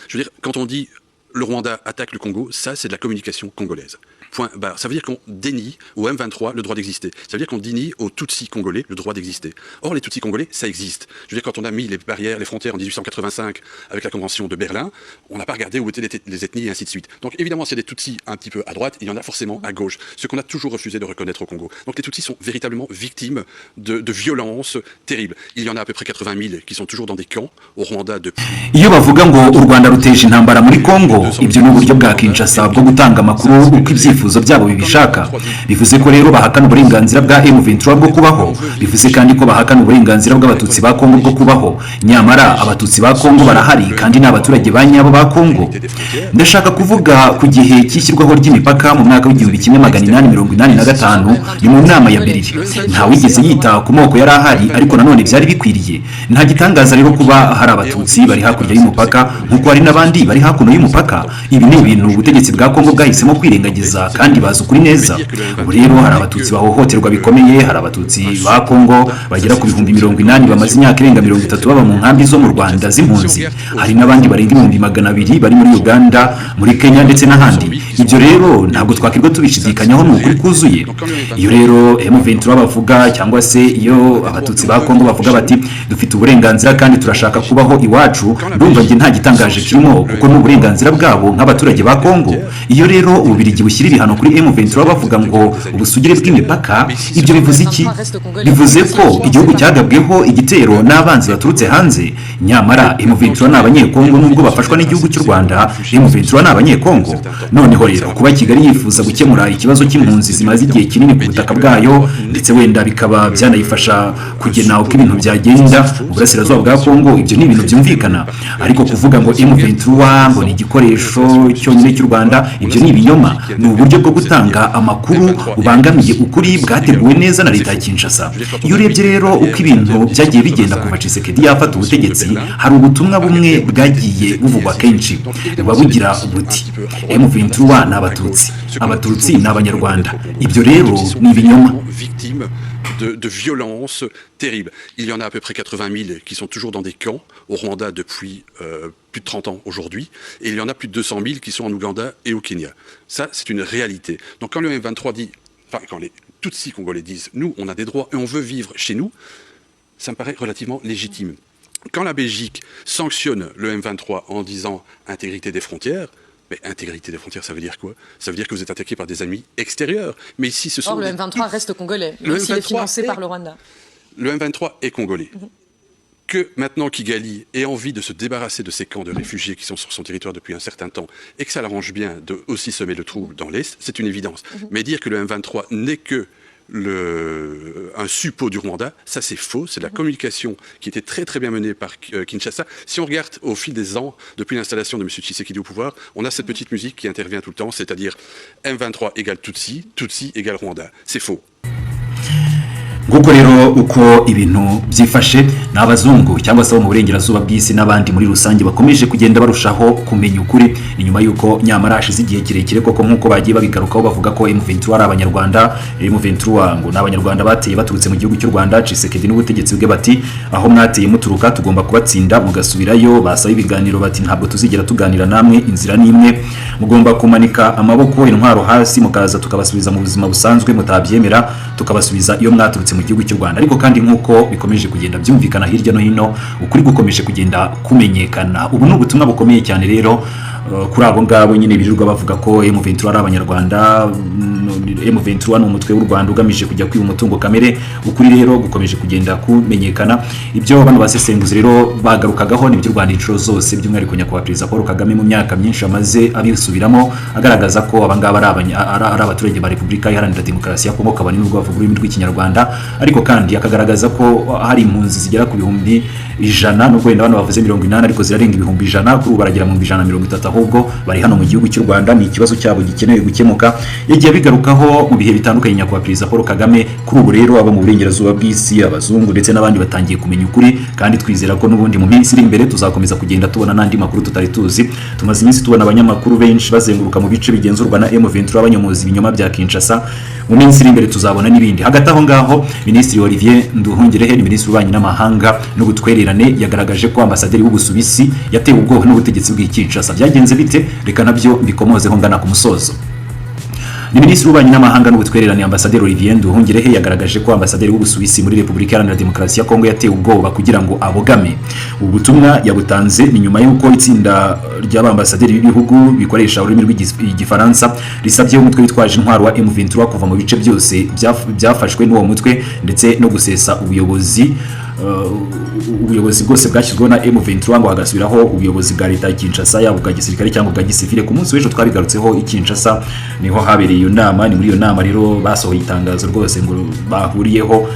Je veux dire, quand on dit le Rwanda attaque le Congo, ça c'est de la communication congolaise. Point barre. Ça veut dire qu'on dénie au M23 le droit d'exister. Ça veut dire qu'on dénie aux Tutsis congolais le droit d'exister. Or, les Tutsis congolais, ça existe. Je veux dire, quand on a mis les barrières, les frontières en 1885 avec la Convention de Berlin, on n'a pas regardé où étaient les ethnies et ainsi de suite. Donc, évidemment, s'il y a des Tutsis un petit peu à droite, il y en a forcément à gauche. Ce qu'on a toujours refusé de reconnaître au Congo. Donc, les Tutsis sont véritablement victimes de violences terribles. Il y en a à peu près 80 000 qui sont toujours dans des camps au Rwanda depuis. Iyo bavuga ngo u Rwanda ruteje intambara muri Congo, ibyo ni uburyo bwa Kinshasa bwo gutanga amakuru uko ibyifuzo byabo bibishaka. Bivuze ko rero bahakana uburenganzira bwa M23 bwo kubaho, bivuze kandi ko bahakana uburenganzira bw'abatutsi ba Kongo bwo kubaho. Nyamara abatutsi ba Kongo barahari kandi n'abaturage ba nyabo ba Kongo. Ndashaka kuvuga ku gihe cyishyirwaho ry'imipaka mu mwaka w'1885 ni mu nama ya Berlin. Nta wigeze yita ku moko yari ahari, ariko nanone byari bikwiriye. Nta gitangaza rero kuba hari abatutsi bari hakurya y'umupaka nkuko hari n'abandi bari hakuno y'umupaka. Ibi ni ibintu ubutegetsi bwa Kongo bwahisemo kwirengagiza kandi bazi ukuri neza. Ubu rero hari abatutsi bahohoterwa bikomeye, hari abatutsi ba Kongo bagera ku 80,000 bamaze imyaka irenga 30 baba mu nkambi zo mu Rwanda z'impunzi. Hari n'abandi barenga 200,000 bari muri Uganda, muri Kenya ndetse n'ahandi. Ibyo rero ntabwo twakirwa tubishidikanyaho n'ukuri kuzuye. Iyo rero M23 bavuga cyangwa se iyo abatutsi ba Kongo bavuga bati dufite uburenganzira kandi turashaka kubaho iwacu, ndumva nge nta gitangaje kirimo kuko n'uburenganzira bwabo nk'abaturage ba Kongo. Iyo rero ububirigi bushyira ibihano kuri M23 bavuga ngo ubusugire bw'imipaka, ibyo bivuze iki? Bivuze ko igihugu cyagabweho igitero n'abanzi baturutse hanze. Nyamara M23 n'abanyekongo nubwo bafashwa n'igihugu cy'u Rwanda, M23 n'abanyekongo. Noneho rero kuba Kigali yifuza gukemura ikibazo cy'impunzi zimaze igihe kinini ku butaka bwayo, ndetse wenda bikaba byanayifasha kugena uko ibintu byagenda mu burasirazuba bwa Kongo, ibyo ni ibintu byumvikana. Ariko kuvuga ngo M23 ngo ni igikoresho cyonyine cy'u Rwanda, ibyo ni ibinyoma. Ni uburyo bwo gutanga amakuru ubangamiye ukuri bwateguwe neza na leta ya Kinshasa. Iyo urebye rero uko ibintu byagiye bigenda kuva Tshisekedi yafata ubutegetsi, hari ubutumwa bumwe bwagiye buvugwa kenshi bugira buti M23 n'abatutsi, abatutsi n'abanyarwanda. Ibyo rero ni ibinyoma. De violences terribles. Il y en a à peu près 80 000 qui sont toujours dans des camps au Rwanda depuis plus de 30 ans aujourd'hui, et il y en a plus de 200 000 qui sont en Ouganda et au Kenya. Ça, c'est une réalité. Donc quand le M23 dit, enfin quand les Tutsis congolais disent, nous, on a des droits et on veut vivre chez nous, ça me paraît relativement légitime. Quand la Belgique sanctionne le M23 en disant intégrité des frontières, mais intégrité des frontières, ça veut dire quoi? Ça veut dire que vous êtes attaqué par des ennemis extérieurs. Mais ici, ce sont. Or, le M23 reste congolais, même s'il est financé par le Rwanda. Le M23 est congolais. Que maintenant Kigali ait envie de se débarrasser de ces camps de réfugiés qui sont sur son territoire depuis un certain temps et que ça l'arrange bien de aussi semer le trouble dans l'Est, c'est une évidence. Mais dire que le M23 n'est que un suppôt du Rwanda, ça c'est faux, c'est de la communication qui était très très bien menée par Kinshasa. Si on regarde au fil des ans, depuis l'installation de M. Tshisekedi au pouvoir, on a cette petite musique qui intervient tout le temps, c'est-à-dire M23 égale Tutsi, Tutsi égale Rwanda. C'est faux. Nguko rero uko ibintu byifashe n'abazungu cyangwa se mu burengerazuba bw'isi n'abandi muri rusange bakomeje kugenda barushaho kumenya ukuri. Ni nyuma yuko nyamara hashize igihe kirekire koko nkuko bagiye babigarukaho bavuga ko M23 ari abanyarwanda, M23 ngo n'abanyarwanda bateye baturutse mu gihugu cy'u Rwanda. Tshisekedi n'ubutegetsi bwe bati aho mwateye muturuka tugomba kubatsinda mugasubirayo. Basaba ibiganiro bati ntabwo tuzigera tuganira namwe, inzira nimwe, mugomba kumanika amaboko intwaro hasi mukaza tukabasubiza mu buzima busanzwe, mutabyemera tukabasubiza iyo mwaturutse mu gihugu cy'u Rwanda. Ariko kandi nkuko bikomeje kugenda byumvikana hirya no hino, ukuri gukomeje kugenda kumenyekana. Ubu ni ubutumwa bukomeye cyane rero kuri abo ngabo nyine birirwa bavuga ko M23 ari abanyarwanda. M23 ni umutwe w'u Rwanda ugamije kujya kwiba umutungo kamere. Ukuri rero gukomeje kugenda kumenyekana. Ibyo bano basesenguzi rero bagarukagaho ni by'u Rwanda inshuro zose, by'umwihariko nyakubahwa Perezida Paul Kagame mu myaka myinshi amaze abisubiramo agaragaza ko abangaba ari abaturage ba Repubulika Iharanira Demokarasi ya Kongo, kabani n'ubwo bavuga ururimi rw'Ikinyarwanda. Ariko kandi akagaragaza ko hari impunzi zigera ku 100,000, nubwo wenda bano bavuze 80, ariko zirarenga 100,000, kuri baragera mu 130, ahubwo bari hano mu gihugu cy'u Rwanda. Ni ikibazo cyabo gikenewe gukemuka. Yagiye bigarukaho rero mu bihe bitandukanye nyakubahwa perezida Paul Kagame kuri ubu rero abo mu burengerazuba bw'isi abazungu ndetse n'abandi batangiye kumenya ukuri kandi twizera ko n'ubundi mu minsi iri imbere tuzakomeza kugenda tubona n'andi makuru tutari tuzi. Tumaze iminsi tubona abanyamakuru benshi bazenguruka mu bice bigenzurwa na M23 abanyomoza ibinyoma bya Kinshasa. Mu minsi iri imbere tuzabona n'ibindi. Hagati aho ngaho Minisitiri Olivier Nduhungirehe, Minisitiri w'Ububanyi n'Amahanga n'Ubutwererane, yagaragaje ko ambasaderi w'Ubusuwisi yatewe ubwoba n'ubutegetsi bw'i Kinshasa. Byagenze bite? Reka nabyo mbikomozeho ngana ku musozo. Ni Minisitiri w'Ububanyi n'Amahanga n'Ubutwererane Ambasaderi Olivier Nduhungirehe yagaragaje ko ambasaderi w'Ubusuwisi muri Repubulika Iharanira Demokarasi ya Kongo yatewe ubwoba kugira ngo abogame. Ubu butumwa yabutanze ni nyuma y'uko itsinda ry'abambasaderi b'ibihugu bikoresha ururimi rw'igifaransa risabye umutwe witwaje intwaro wa M23 kuva mu bice byose byafashwe n'uwo mutwe ndetse no gusesa ubuyobozi bwose bwashyizweho na M23 ngo hagasubiraho ubuyobozi bwa leta ya Kinshasa yaba bwa gisirikare cyangwa bwa gisivile. Ku munsi w'ejo twabigarutseho i Kinshasa niho habereye iyo nama. Ni muri iyo nama rero basohoye itangazo rwose ngo bahuriyeho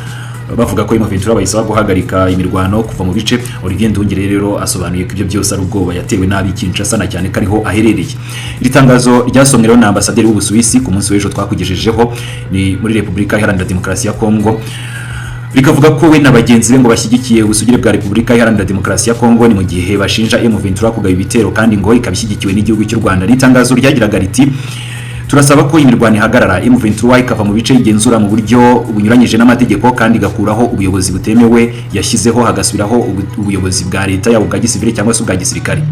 bavuga ko M23 bayisaba guhagarika imirwano kuva mu bice. Olivier Nduhungirehe rero asobanuye ko ibyo byose ari ubwoba yatewe n'abi Kinshasa na cyane kariho aherereye. Iri tangazo ryasomwe na ambasaderi w'Ubusuwisi ku munsi w'ejo twakugejejeho ni muri Repubulika Iharanira Demokarasi ya Kongo, rikavuga ko we na bagenzi be ngo bashyigikiye ubusugire bwa Repubulika Iharanira Demokarasi ya Kongo ni mu gihe bashinja M23 kugaba ibitero kandi ngo ikabishyigikiwe n'igihugu cy'u Rwanda. N'itangazo ryagiraga riti turasaba ko imirwano ihagarara, M23 ikava mu bice igenzura mu buryo bunyuranyije n'amategeko kandi igakuraho ubuyobozi butemewe yashyizeho hagasubiraho ubuyobozi bwa leta yaba bwa gisivile cyangwa se bwa gisirikare.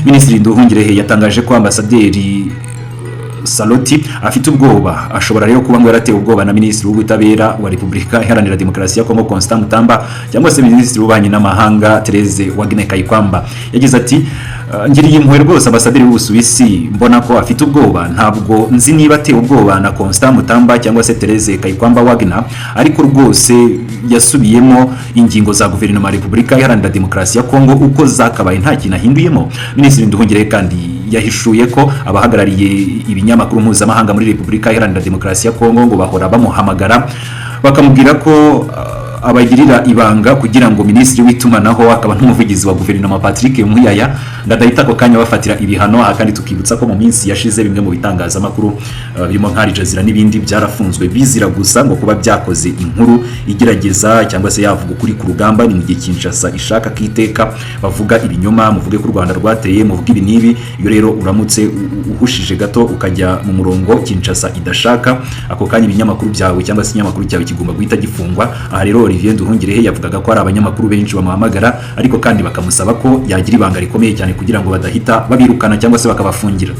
Minisitiri Nduhungirehe yatangaje ko ambasaderi Saloti afite ubwoba, ashobora rero kuba ngo yaratewe ubwoba na Minisitiri w'Ubutabera wa Repubulika Iharanira Demokarasi ya Kongo Constant Mutamba cyangwa se Minisitiri w'Ububanyi n'Amahanga Therese Wagner Kayikwamba. Yagize ati ngiriye impuhwe rwose ambasaderi w'Ubusuwisi, mbona ko afite ubwoba. Ntabwo nzi niba atewe ubwoba na Constant Mutamba cyangwa se Therese Kayikwamba Wagner, ariko rwose yasubiyemo ingingo za guverinoma ya Repubulika Iharanira Demokarasi ya Kongo uko zakabaye nta kintu ahinduyemo. Minisitiri Nduhungirehe kandi yahishuye ko abahagarariye ibinyamakuru mpuzamahanga muri Repubulika Iharanira Demokarasi ya Kongo ngo bahora bamuhamagara bakamubwira ko abagirira ibanga kugira ngo Minisitiri w'itumanaho akaba n'umuvugizi wa guverinoma Patrick Muyaya ndadahita ko kanya bafatira ibihano. Kandi tukibutsa ko mu minsi yashize bimwe mu bitangazamakuru birimo nka Al Jazeera n'ibindi byarafunzwe bizira gusa ngo kuba byakoze inkuru igerageza cyangwa se yavuga kuri ku rugamba. Ni mu gihe Kinshasa ishaka kiteka bavuga ibinyoma, muvuge ko u Rwanda rwateye, muvuge ibi nibi. Iyo rero uramutse uhushije gato ukajya mu murongo Kinshasa idashaka, ako kanya ibinyamakuru byawe cyangwa se inyamakuru cyawe kigomba guhita gifungwa. Aha rero Olivier Nduhungirehe yavugaga ko ari abanyamakuru benshi bamuhamagara ariko kandi bakamusaba ko yagira ibanga rikomeye cyane kugira ngo badahita babirukana cyangwa se bakabafungira.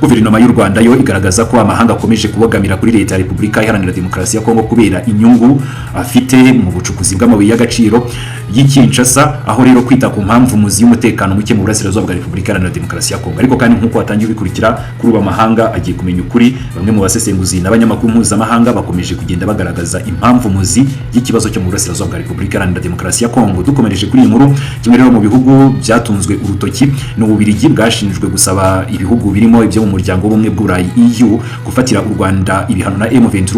Guverinoma y'u Rwanda yo igaragaza ko amahanga akomeje kubogamira kuri leta ya Repubulika Iharanira Demokarasi ya Kongo kubera inyungu afite mu bucukuzi bw'amabuye y'agaciro y'i Kinshasa, aho rero kwita ku mpamvu muzi y'umutekano muke mu burasirazuba bwa Repubulika Iharanira Demokarasi ya Kongo. Ariko kandi nk'uko watangiye bikurikira kuri ubu amahanga agiye kumenya ukuri. Bamwe mu basesenguzi n'abanyamakuru mpuzamahanga bakomeje kugenda bagaragaza impamvu muzi y'ikibazo cyo mu burasirazuba bwa Repubulika Iharanira Demokarasi ya Kongo. Dukomereje kuri iyi nkuru, kimwe rero mu bihugu byatunzwe urutoki n'Ububiligi bwashinjwe gusaba ibihugu birimo ibyo mu muryango w'ubumwe bw'Uburayi EU gufatira u Rwanda ibihano na M23.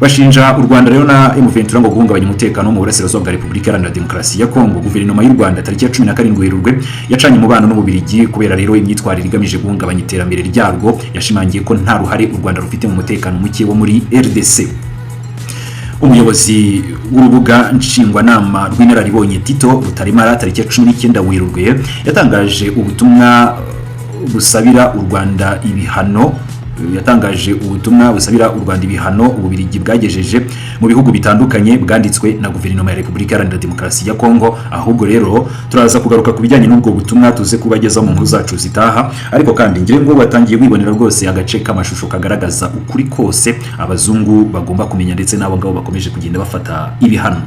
Bashinja u Rwanda rero na M23 ngo guhungabanya umutekano mu burasirazuba bwa Repubulika Iharanira Demokarasi ya Kongo. Guverinoma y'u Rwanda tariki ya 17 Werurwe yacanye umubano n'Ububiligi kubera rero imyitwarire igamije guhungabanya iterambere ryarwo. Yashimangiye ko nta ruhare u Rwanda rufite mu mutekano muke wo muri RDC. Umuyobozi w'urubuga nshingwanama rw'inararibonye Tito Rutaremara tariki ya 19 Werurwe yatangaje ubutumwa busabira u Rwanda ibihano Ububiligi bwagejeje mu bihugu bitandukanye bwanditswe na guverinoma ya Repubulika Iharanira Demokarasi ya Kongo. Ahubwo rero turaza kugaruka ku bijyanye n'ubwo butumwa tuze kubageza mu nkuru zacu zitaha. Ariko kandi ngire ngo batangiye kwibonera rwose agace k'amashusho kagaragaza ukuri kose abazungu bagomba kumenya ndetse n'abo ngabo bakomeje kugenda bafata ibihano.